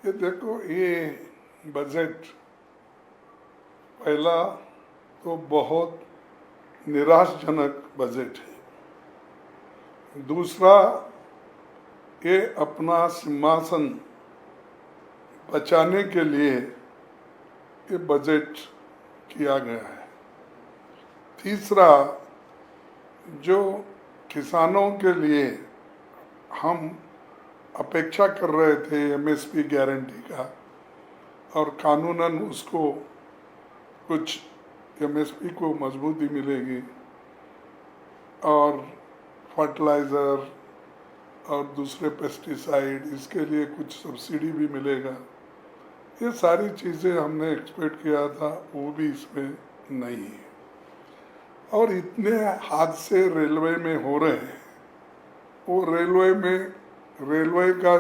ये देखो, ये बजट पहला तो बहुत निराशजनक बजट है। दूसरा, ये अपना सिंहासन बचाने के लिए ये बजट किया गया है। तीसरा, जो किसानों के लिए हम अपेक्षा कर रहे थे एमएसपी गारंटी का, और कानूनन उसको कुछ एमएसपी को मजबूती मिलेगी और फर्टिलाइज़र और दूसरे पेस्टिसाइड, इसके लिए कुछ सब्सिडी भी मिलेगा। ये सारी चीज़ें हमने एक्सपेक्ट किया था, वो भी इसमें नहीं है। और इतने हादसे रेलवे में हो रहे हैं, वो रेलवे का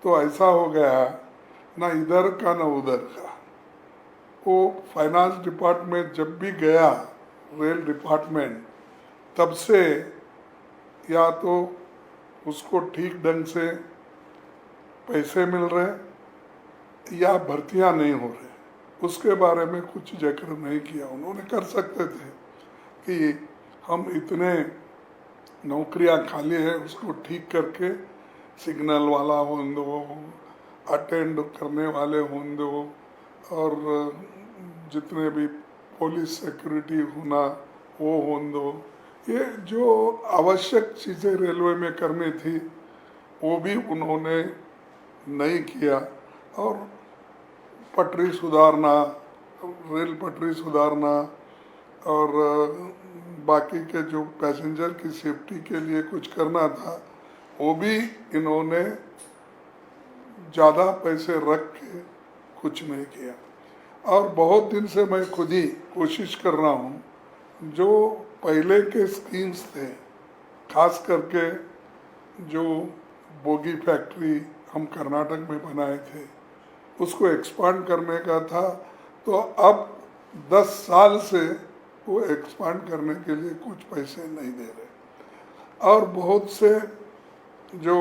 तो ऐसा हो गया, ना इधर का ना उधर का। वो फाइनेंस डिपार्टमेंट जब भी गया, रेल डिपार्टमेंट, तब से या तो उसको ठीक ढंग से पैसे मिल रहे या भर्तियां नहीं हो रहे, उसके बारे में कुछ जिक्र नहीं किया। उन्होंने कर सकते थे कि हम इतने नौकरियां खाली है, उसको ठीक करके सिग्नल वाला हों दो, अटेंड करने वाले हों दो, और जितने भी पुलिस सिक्योरिटी होना वो हों दो। ये जो आवश्यक चीज़ें रेलवे में करनी थी वो भी उन्होंने नहीं किया। और पटरी सुधारना, रेल पटरी सुधारना, और बाकी के जो पैसेंजर की सेफ्टी के लिए कुछ करना था, वो भी इन्होंने ज़्यादा पैसे रख के कुछ नहीं किया। और बहुत दिन से मैं खुद ही कोशिश कर रहा हूँ, जो पहले के स्कीम्स थे, खास करके जो बोगी फैक्ट्री हम कर्नाटक में बनाए थे, उसको एक्सपांड करने का था। तो अब 10 साल से वो एक्सपांड करने के लिए कुछ पैसे नहीं दे रहे। और बहुत से जो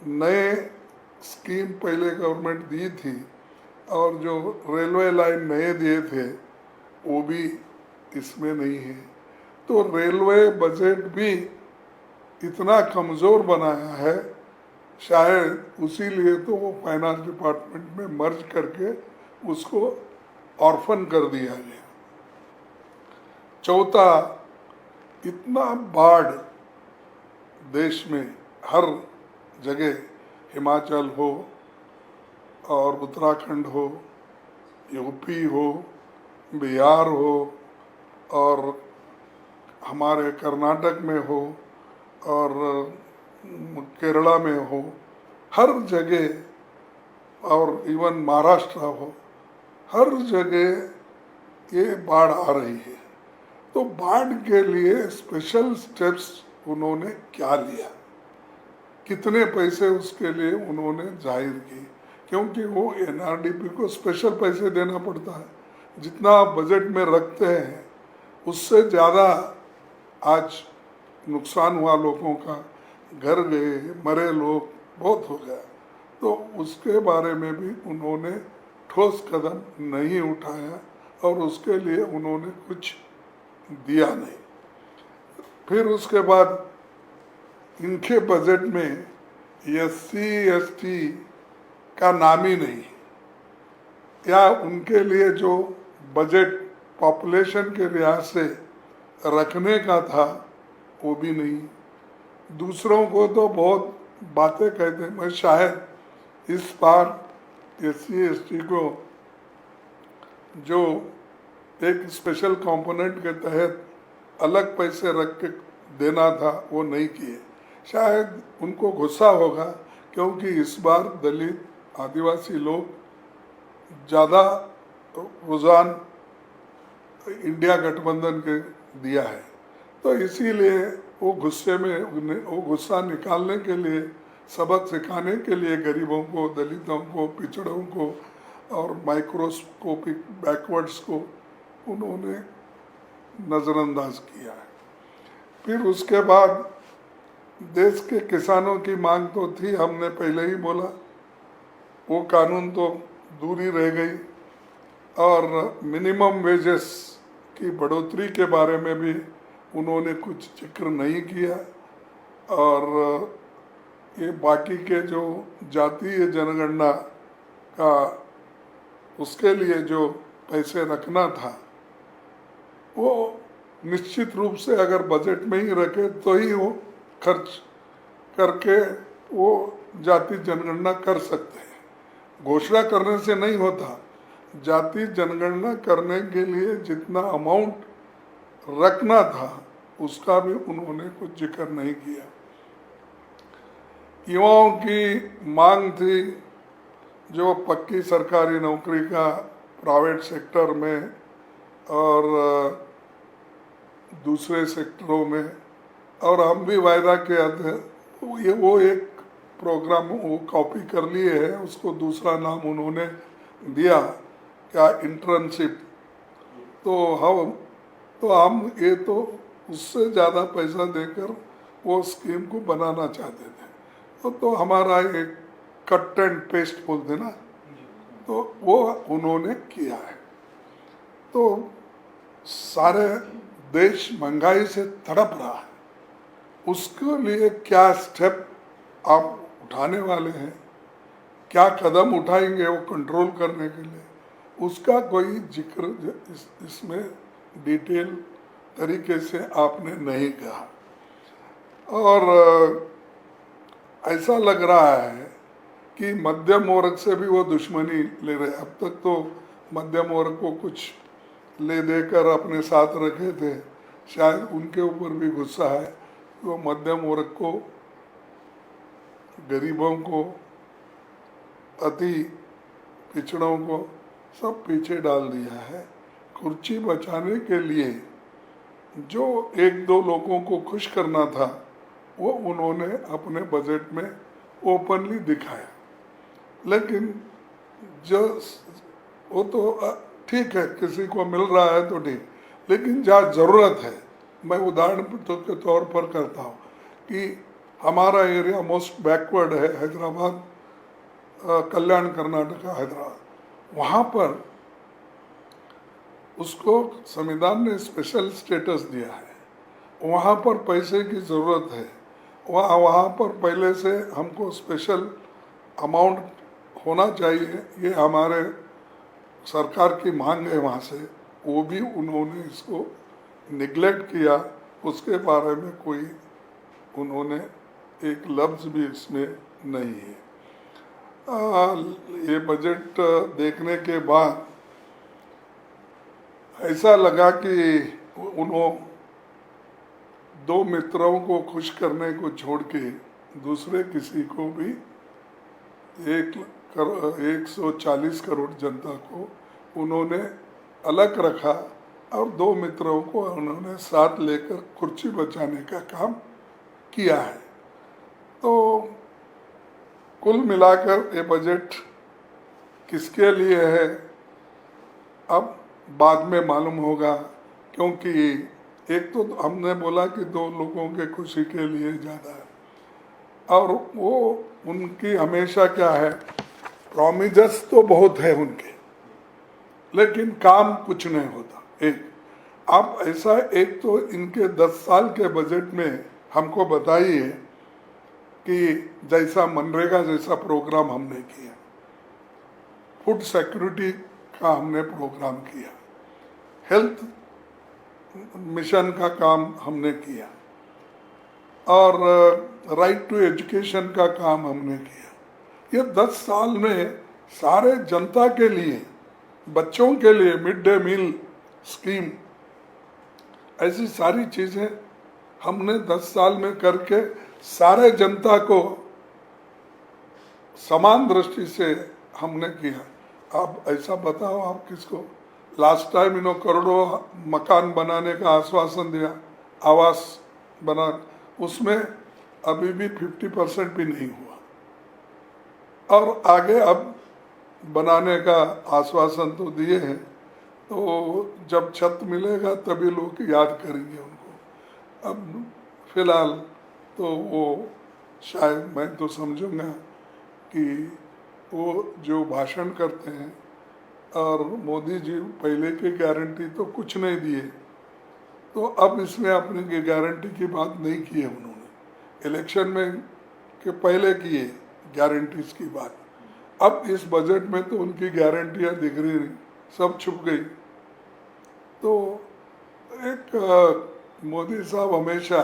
नए स्कीम पहले गवर्नमेंट दी थी और जो रेलवे लाइन नए दिए थे, वो भी इसमें नहीं है। तो रेलवे बजट भी इतना कमज़ोर बनाया है, शायद उसी लिए तो वो फाइनेंस डिपार्टमेंट में मर्ज करके उसको ऑर्फन कर दिया गया। चौथा, इतना बाढ़ देश में हर जगह, हिमाचल हो और उत्तराखंड हो, यूपी हो, बिहार हो, और हमारे कर्नाटक में हो, और केरला में हो, हर जगह, और इवन महाराष्ट्र हो, हर जगह ये बाढ़ आ रही है। तो बाढ़ के लिए स्पेशल स्टेप्स उन्होंने क्या लिया, कितने पैसे उसके लिए उन्होंने जाहिर किए, क्योंकि वो एनआरडीपी को स्पेशल पैसे देना पड़ता है। जितना बजट में रखते हैं उससे ज़्यादा आज नुकसान हुआ, लोगों का घर गए, मरे लोग बहुत हो गया। तो उसके बारे में भी उन्होंने ठोस कदम नहीं उठाया, और उसके लिए उन्होंने कुछ दिया नहीं। फिर उसके बाद इनके बजट में एससी एसटी का नाम ही नहीं, या उनके लिए जो बजट पॉपुलेशन के लिहाज से रखने का था वो भी नहीं। दूसरों को तो बहुत बातें कहते, मैं शायद इस बार एससी एसटी को जो एक स्पेशल कंपोनेंट के तहत अलग पैसे रख के देना था वो नहीं किए। शायद उनको गुस्सा होगा, क्योंकि इस बार दलित आदिवासी लोग ज़्यादा रुझान इंडिया गठबंधन के दिया है। तो इसीलिए वो गुस्से में, वो गुस्सा निकालने के लिए, सबक सिखाने के लिए गरीबों को, दलितों को, पिछड़ों को और माइक्रोस्कोपिक बैकवर्ड्स को उन्होंने नज़रअंदाज किया है। फिर उसके बाद देश के किसानों की मांग तो थी, हमने पहले ही बोला, वो कानून तो दूर ही रह गई। और मिनिमम वेजेस की बढ़ोतरी के बारे में भी उन्होंने कुछ जिक्र नहीं किया। और ये बाकी के जो जातीय जनगणना का उसके लिए जो पैसे रखना था वो निश्चित रूप से अगर बजट में ही रखे तो ही वो खर्च करके वो जाति जनगणना कर सकते हैं। घोषणा करने से नहीं होता। जाति जनगणना करने के लिए जितना अमाउंट रखना था उसका भी उन्होंने कुछ जिक्र नहीं किया। युवाओं की मांग थी जो पक्की सरकारी नौकरी का प्राइवेट सेक्टर में और दूसरे सेक्टरों में, और हम भी वायदा किया थे। वो एक प्रोग्राम वो कॉपी कर लिए है, उसको दूसरा नाम उन्होंने दिया क्या, इंटर्नशिप। तो हम ये तो उससे ज़्यादा पैसा देकर वो स्कीम को बनाना चाहते थे। तो हमारा एक कट एंड पेस्ट बोलते ना, तो वो उन्होंने किया है। तो सारे देश महंगाई से तड़प रहा है, उसके लिए क्या स्टेप आप उठाने वाले हैं, क्या कदम उठाएंगे वो कंट्रोल करने के लिए, उसका कोई जिक्र इसमें डिटेल तरीके से आपने नहीं कहा। और ऐसा लग रहा है कि मध्यम वर्ग से भी वो दुश्मनी ले रहे। अब तक तो मध्यम वर्ग को कुछ ले देकर अपने साथ रखे थे, शायद उनके ऊपर भी गुस्सा है। वो मध्यम वर्ग को, गरीबों को, अति पिछड़ों को सब पीछे डाल दिया है। कुर्सी बचाने के लिए जो एक दो लोगों को खुश करना था वो उन्होंने अपने बजट में ओपनली दिखाया। लेकिन जो वो तो ठीक है, किसी को मिल रहा है तो ठीक, लेकिन जहाँ ज़रूरत है, मैं उदाहरण के तौर पर करता हूँ कि हमारा एरिया मोस्ट बैकवर्ड है, हैदराबाद, कल्याण कर्नाटका हैदराबाद, वहाँ पर उसको संविधान ने स्पेशल स्टेटस दिया है। वहाँ पर पैसे की ज़रूरत है, वहाँ पर पहले से हमको स्पेशल अमाउंट होना चाहिए, ये हमारे सरकार की मांग है वहाँ से। वो भी उन्होंने इसको निगलेक्ट किया, उसके बारे में कोई उन्होंने एक लफ्ज़ भी इसमें नहीं है। ये बजट देखने के बाद ऐसा लगा कि उन्होंने दो मित्रों को खुश करने को छोड़ के दूसरे किसी को भी 140 करोड़ जनता को उन्होंने अलग रखा और दो मित्रों को उन्होंने साथ लेकर कुर्सी बचाने का काम किया है। तो कुल मिलाकर ये बजट किसके लिए है अब बाद में मालूम होगा, क्योंकि एक तो हमने बोला कि दो लोगों के खुशी के लिए ज़्यादा है, और वो उनकी हमेशा क्या है, प्रॉमिजर्स तो बहुत है उनके, लेकिन काम कुछ नहीं होता। एक आप ऐसा, एक तो इनके 10 साल के बजट में हमको बताइए कि जैसा मनरेगा जैसा प्रोग्राम हमने किया, फूड सिक्योरिटी का हमने प्रोग्राम किया, हेल्थ मिशन का काम हमने किया, और राइट टू एजुकेशन का काम हमने किया। ये 10 साल में सारे जनता के लिए, बच्चों के लिए मिड डे मील स्कीम, ऐसी सारी चीज़ें हमने 10 साल में करके सारे जनता को समान दृष्टि से हमने किया। आप ऐसा बताओ, आप किसको लास्ट टाइम इन्होंने करोड़ों मकान बनाने का आश्वासन दिया, आवास बना, उसमें अभी भी 50% भी नहीं हुआ, और आगे अब बनाने का आश्वासन तो दिए हैं। तो जब छत मिलेगा तभी लोग याद करेंगे उनको। अब फिलहाल तो वो शायद, मैं तो समझूंगा कि वो जो भाषण करते हैं, और मोदी जी पहले की गारंटी तो कुछ नहीं दिए, तो अब इसमें अपने गारंटी की बात नहीं की है उन्होंने। इलेक्शन में के पहले किए गारंटीज की बात, अब इस बजट में तो उनकी गारंटियां दिख रही नहीं, सब छुप गई। तो एक मोदी साहब हमेशा,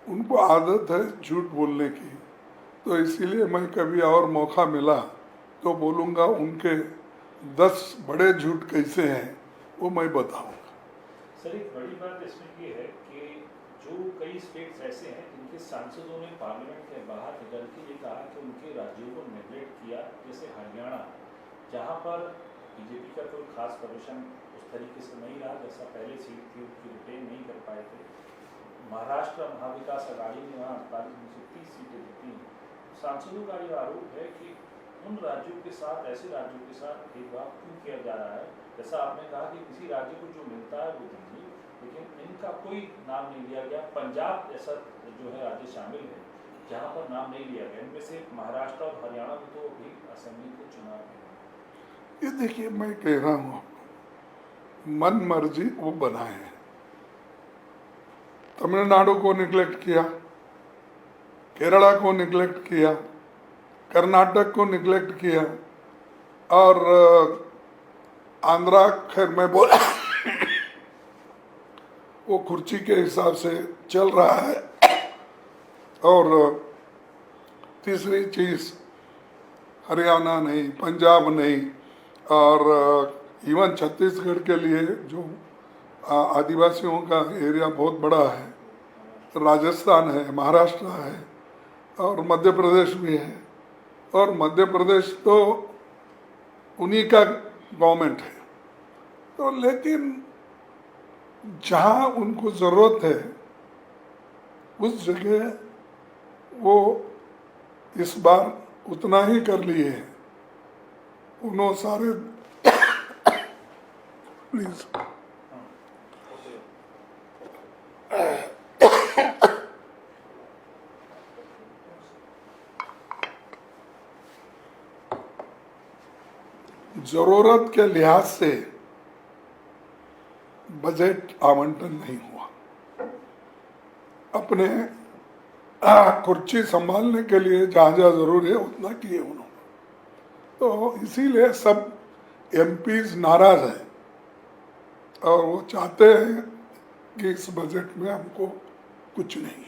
उनको आदत है झूठ बोलने की, तो इसीलिए मैं कभी और मौका मिला तो बोलूँगा उनके 10 बड़े झूठ कैसे हैं वो मैं बताऊँगा। सर, एक बड़ी बात इसमें ये है कि जो कई स्टेट्स ऐसे हैं जिनके सांसदों ने पार्लियामेंट के बाहर निकल के ये कहा कि उनके राज्यों को नेगलेक्ट किया, जैसे हरियाणा, जहाँ पर बीजेपी का कोई खास प्रदर्शन उस तरीके से नहीं रहा जैसा पहले सीट थी उसकी रिटेन नहीं कर पाए थे। महाराष्ट्र महाविकास अघाड़ी ने वहाँ 48 में से 30 सीटें जीती हैं। सांसदों का ये आरोप है कि उन राज्यों के साथ, ऐसे राज्यों के साथ भेदभाव क्यों किया जा रहा है। जैसा आपने कहा कि किसी राज्य को जो मिलता है वो दीजिए, लेकिन इनका कोई नाम नहीं लिया गया। पंजाब ऐसा जो है राज्य शामिल है जहाँ पर नाम नहीं लिया गया। इनमें से महाराष्ट्र और हरियाणा में तो अभी असेंबली के चुनाव हैं। ये देखिए, मैं कह रहा हूँ मन मर्जी वो बनाए हैं। तमिलनाडु को निगलेक्ट किया, केरला को निगलेक्ट किया, कर्नाटक को निगलेक्ट किया, और आंध्रा, खैर मैं बोला वो कुर्सी के हिसाब से चल रहा है। और तीसरी चीज हरियाणा नहीं, पंजाब नहीं, और इवन छत्तीसगढ़ के लिए जो आदिवासियों का एरिया बहुत बड़ा है, राजस्थान है, महाराष्ट्र है, और मध्य प्रदेश भी है। और मध्य प्रदेश तो उन्हीं का गवर्नमेंट है। तो लेकिन जहाँ उनको ज़रूरत है उस जगह वो इस बार उतना ही कर लिए हैं। उन्होंने सारे प्लीज जरूरत के लिहाज से बजट आवंटन नहीं हुआ। अपने कुर्सी संभालने के लिए जहाँ जहाँ जरूरी है उतना किए उन्होंने। तो इसीलिए सब एमपीज नाराज हैं और वो चाहते हैं कि इस बजट में हमको कुछ नहीं।